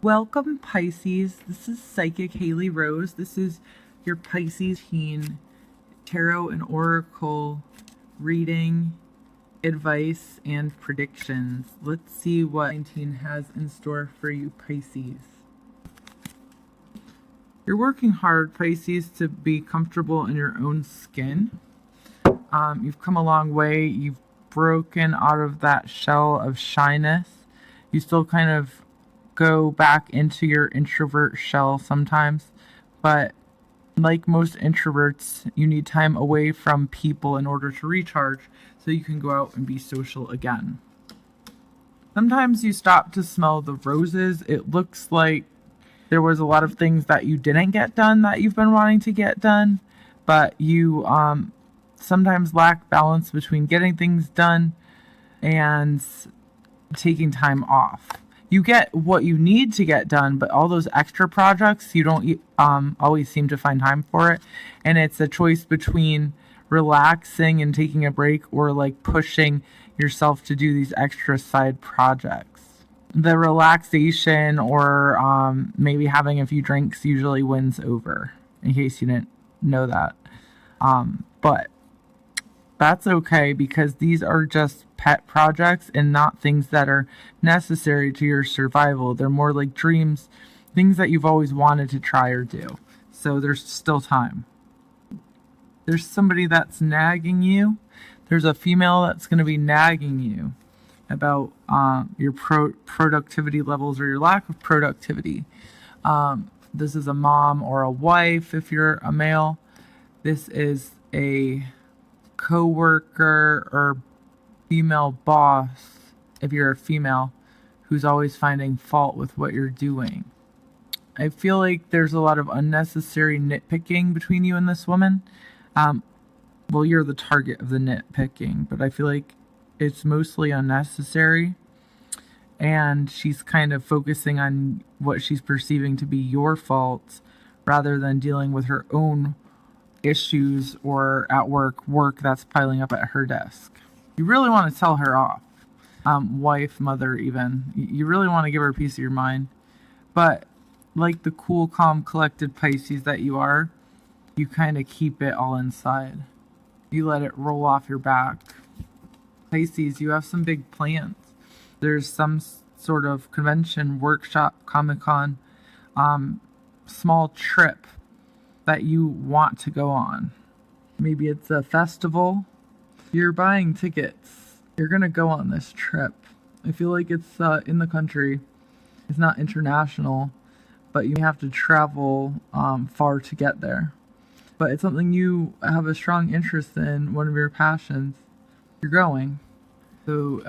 Welcome, Pisces. This is Psychic Haley Rose. This is your Pisces teen tarot and oracle reading, advice, and predictions. Let's see what 19 has in store for you, Pisces. You're working hard, Pisces, to be comfortable in your own skin. You've come a long way. You've broken out of that shell of shyness. You still kind of go back into your introvert shell sometimes, but like most introverts, you need time away from people in order to recharge so you can go out and be social again. Sometimes you stop to smell the roses. It looks like there was a lot of things that you didn't get done that you've been wanting to get done, but you sometimes lack balance between getting things done and taking time off. You get what you need to get done, but all those extra projects, you don't always seem to find time for it. And it's a choice between relaxing and taking a break or like pushing yourself to do these extra side projects. The relaxation or maybe having a few drinks usually wins over, in case you didn't know that. But that's okay, because these are just pet projects and not things that are necessary to your survival. They're more like dreams, things that you've always wanted to try or do. So there's still time. There's somebody that's nagging you. There's a female that's going to be nagging you about your productivity levels or your lack of productivity. This is a mom or a wife if you're a male. This is a co-worker or female boss if you're a female who's always finding fault with what you're doing. I feel like there's a lot of unnecessary nitpicking between you and this woman. Well, you're the target of the nitpicking, but I feel like it's mostly unnecessary, and she's kind of focusing on what she's perceiving to be your fault rather than dealing with her own issues or at work that's piling up at her desk. You really want to tell her off. Wife, mother, even. You really want to give her a piece of your mind. But like the cool, calm, collected Pisces that you are, you kind of keep it all inside. You let it roll off your back. Pisces, you have some big plans. There's some sort of convention, workshop, Comic-Con, small trip that you want to go on. Maybe it's a festival. You're buying tickets. You're going to go on this trip. I feel like it's in the country. It's not international, but you have to travel far to get there. But it's something you have a strong interest in, one of your passions. You're going. So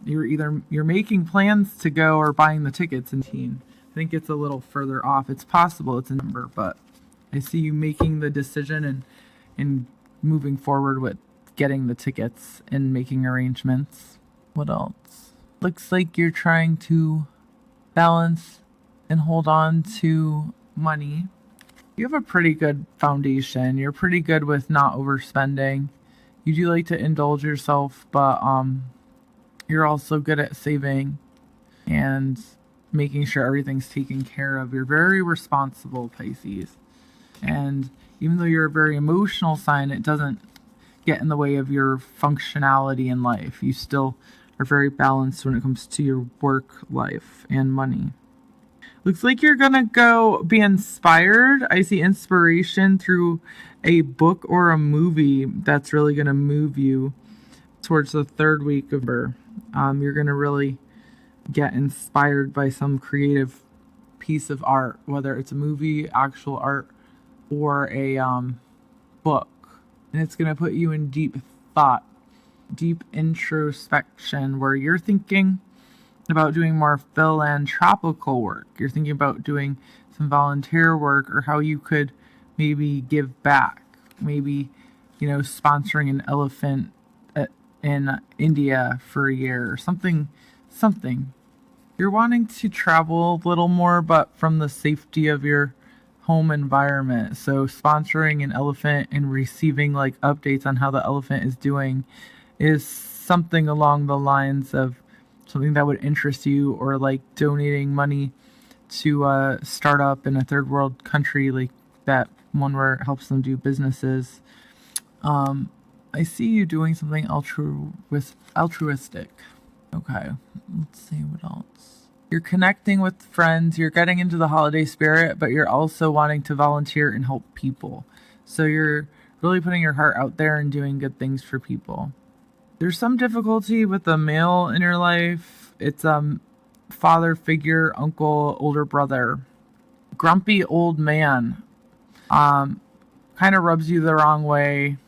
you're making plans to go or buying the tickets in teen. I think it's a little further off. It's possible it's a number, but I see you making the decision and moving forward with getting the tickets and making arrangements. What else? Looks like you're trying to balance and hold on to money. You have a pretty good foundation. You're pretty good with not overspending. You do like to indulge yourself, but you're also good at saving and making sure everything's taken care of. You're very responsible, Pisces. And even though you're a very emotional sign, it doesn't get in the way of your functionality in life. You still are very balanced when it comes to your work life and money. Looks like you're going to go be inspired. I see inspiration through a book or a movie that's really going to move you towards the third week of November. You're going to really get inspired by some creative piece of art, whether it's a movie, actual art, or a book. And it's going to put you in deep thought, deep introspection, where you're thinking about doing more philanthropical work. You're thinking about doing some volunteer work, or how you could maybe give back. Maybe, sponsoring an elephant in India for a year or something. You're wanting to travel a little more, but from the safety of your home environment. So sponsoring an elephant and receiving like updates on how the elephant is doing is something along the lines of something that would interest you, or like donating money to a startup in a third world country, like that one where it helps them do businesses. I see you doing something altruistic. Okay, let's see what else. You're connecting with friends, you're getting into the holiday spirit, but you're also wanting to volunteer and help people. So you're really putting your heart out there and doing good things for people. There's some difficulty with a male in your life. It's father figure, uncle, older brother. Grumpy old man. Kind of rubs you the wrong way.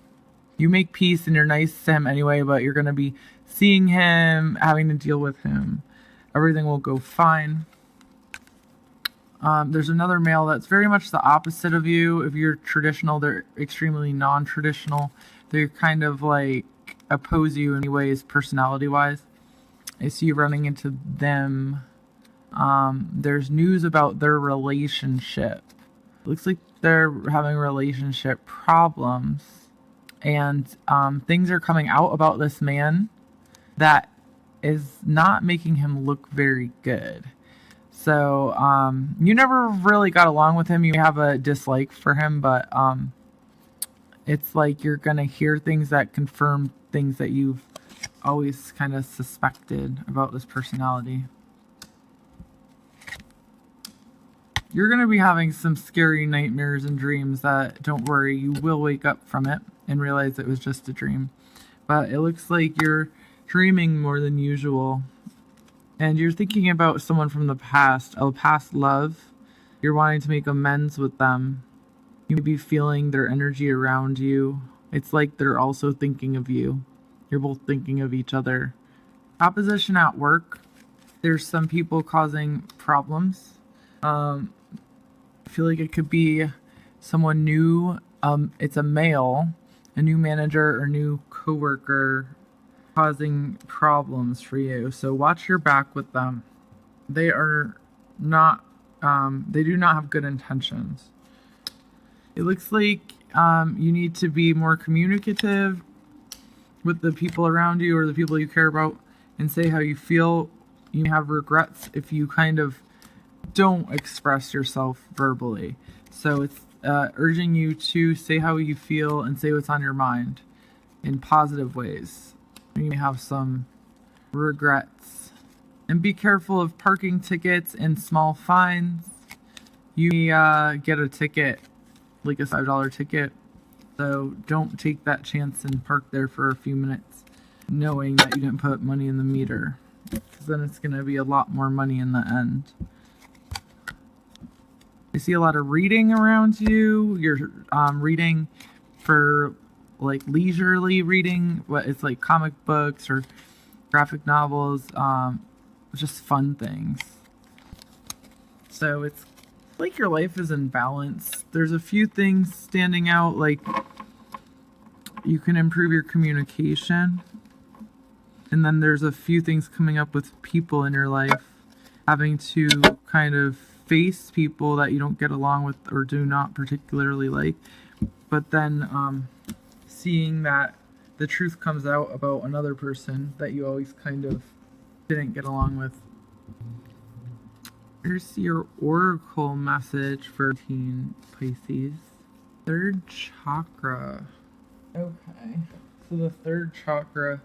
You make peace and you're nice to him anyway, but you're going to be seeing him, having to deal with him. Everything will go fine. There's another male that's very much the opposite of you. If you're traditional, they're extremely non-traditional. They're kind of like oppose you in many ways, personality-wise. I see you running into them. There's news about their relationship. Looks like they're having relationship problems. And things are coming out about this man that is not making him look very good. So you never really got along with him. You have a dislike for him, but it's like you're going to hear things that confirm things that you've always kind of suspected about this personality. You're going to be having some scary nightmares and dreams that, don't worry, you will wake up from it and realize it was just a dream. But it looks like you're dreaming more than usual. And you're thinking about someone from the past, a past love. You're wanting to make amends with them. You may be feeling their energy around you. It's like they're also thinking of you. You're both thinking of each other. Opposition at work. There's some people causing problems. I feel like it could be someone new. It's a male, a new manager or new coworker causing problems for you. So watch your back with them. They are not, they do not have good intentions. It looks like you need to be more communicative with the people around you or the people you care about and say how you feel. You have regrets if you kind of don't express yourself verbally. So it's urging you to say how you feel and say what's on your mind in positive ways. You may have some regrets. And be careful of parking tickets and small fines. You may get a ticket, like a $5 ticket. So don't take that chance and park there for a few minutes knowing that you didn't put money in the meter. Because then it's going to be a lot more money in the end. I see a lot of reading around you. You're reading for like leisurely reading. What it's like comic books or graphic novels. Just fun things. So it's like your life is in balance. There's a few things standing out, like you can improve your communication. And then there's a few things coming up with people in your life. Having to kind of face people that you don't get along with or do not particularly like, but then seeing that the truth comes out about another person that you always kind of didn't get along with. Here's your oracle message for teen Pisces. Third chakra. Okay, so the third chakra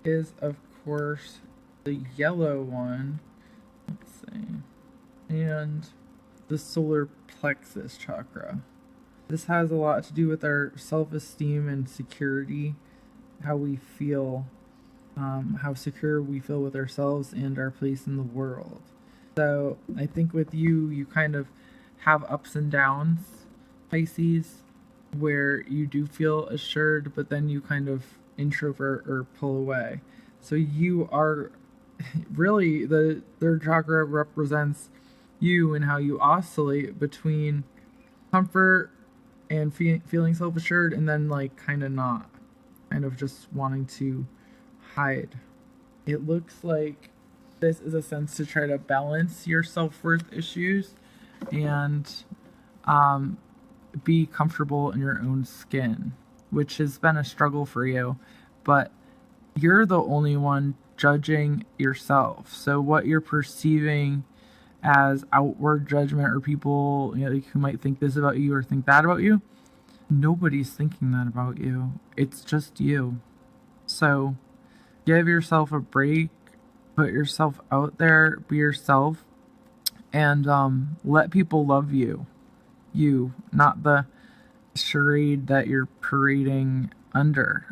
is of course the yellow one. Let's see. And the solar plexus chakra. This has a lot to do with our self-esteem and security, how we feel, how secure we feel with ourselves and our place in the world. So I think with you, you kind of have ups and downs, Pisces, where you do feel assured, but then you kind of introvert or pull away. So you are really, the third chakra represents you and how you oscillate between comfort and feeling self-assured and then like kind of not, kind of just wanting to hide. It looks like this is a sense to try to balance your self-worth issues and be comfortable in your own skin, which has been a struggle for you, but you're the only one judging yourself. So what you're perceiving as outward judgment or people, like, who might think this about you or think that about you. Nobody's thinking that about you. It's just you. So give yourself a break, put yourself out there, be yourself, and let people love you. You, not the charade that you're parading under.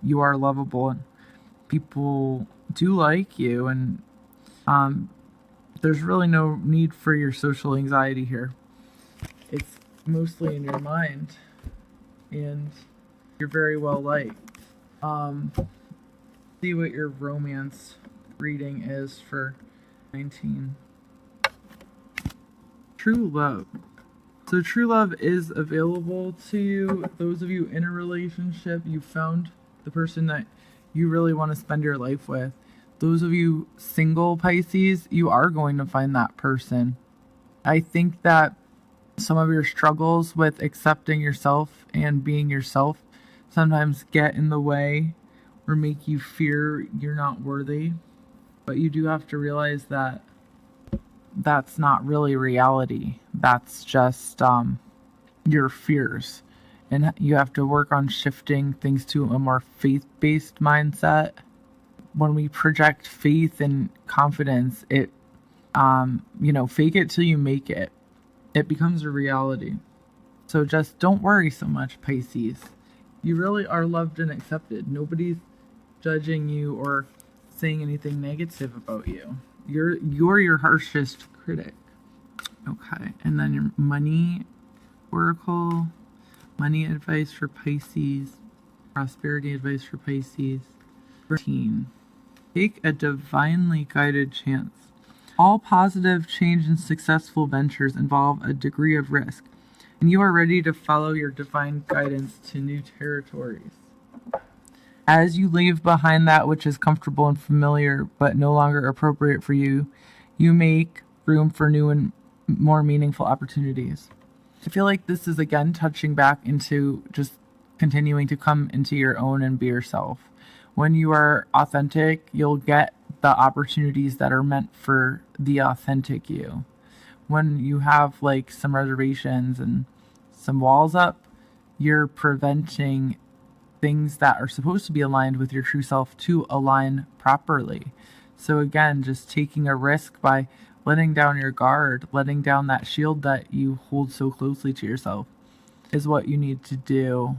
You are lovable, and people do like you, and there's really no need for your social anxiety here. It's mostly in your mind, and you're very well liked. See what your romance reading is for 19. True love. So true love is available to you. Those of you in a relationship, you found the person that you really want to spend your life with. Those of you single Pisces, you are going to find that person. I think that some of your struggles with accepting yourself and being yourself sometimes get in the way or make you fear you're not worthy. But you do have to realize that that's not really reality. That's just your fears. And you have to work on shifting things to a more faith-based mindset. When we project faith and confidence, it, fake it till you make it. It becomes a reality. So just don't worry so much, Pisces. You really are loved and accepted. Nobody's judging you or saying anything negative about you. You're your harshest critic. Okay, and then your money oracle, money advice for Pisces, prosperity advice for Pisces. 13. Take a divinely guided chance. All positive, change, and successful ventures involve a degree of risk, and you are ready to follow your divine guidance to new territories. As you leave behind that which is comfortable and familiar but no longer appropriate for you, you make room for new and more meaningful opportunities. I feel like this is again touching back into just continuing to come into your own and be yourself. When you are authentic, you'll get the opportunities that are meant for the authentic you. When you have like some reservations and some walls up, you're preventing things that are supposed to be aligned with your true self to align properly. So again, just taking a risk by letting down your guard, letting down that shield that you hold so closely to yourself is what you need to do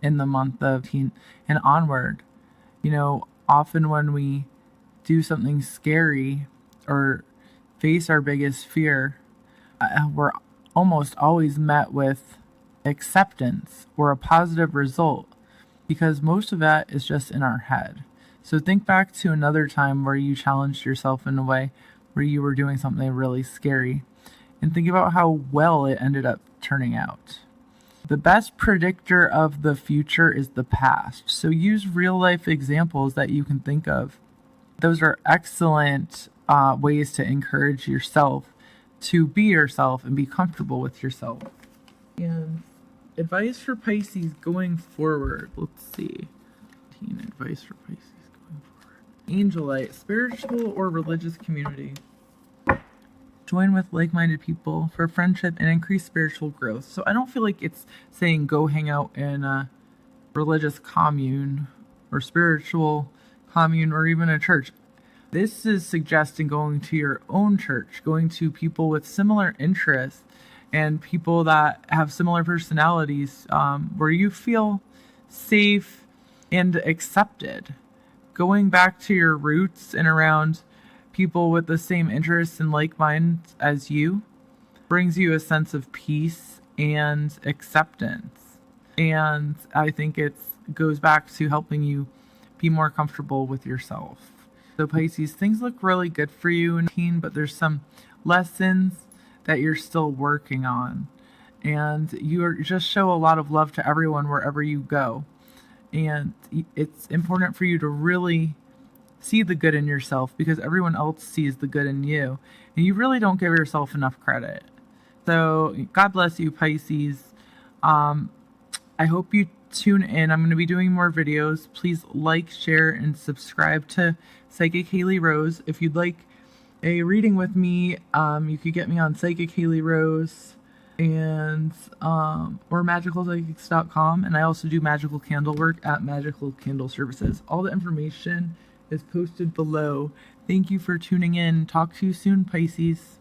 in the month of teen and onward. Often when we do something scary or face our biggest fear, we're almost always met with acceptance or a positive result, because most of that is just in our head. So think back to another time where you challenged yourself in a way where you were doing something really scary, and think about how well it ended up turning out. The best predictor of the future is the past. So use real life examples that you can think of. Those are excellent ways to encourage yourself to be yourself and be comfortable with yourself. And advice for Pisces going forward. Let's see. Advice for Pisces going forward. Angelite, spiritual or religious community. Join with like-minded people for friendship and increase spiritual growth. So I don't feel like it's saying go hang out in a religious commune or spiritual commune or even a church. This is suggesting going to your own church, going to people with similar interests and people that have similar personalities, where you feel safe and accepted. Going back to your roots and around people with the same interests and like minds as you brings you a sense of peace and acceptance. And I think it goes back to helping you be more comfortable with yourself. So Pisces, things look really good for you in teen, but there's some lessons that you're still working on. And just show a lot of love to everyone wherever you go. And it's important for you to really see the good in yourself, because everyone else sees the good in you. And you really don't give yourself enough credit. So God bless you, Pisces. I hope you tune in. I'm going to be doing more videos. Please like, share, and subscribe to Psychic Haley Rose. If you'd like a reading with me, you could get me on Psychic Haley Rose and or magicalpsychics.com, and I also do magical candle work at Magical Candle Services. All the information is posted below. Thank you for tuning in. Talk to you soon, Pisces.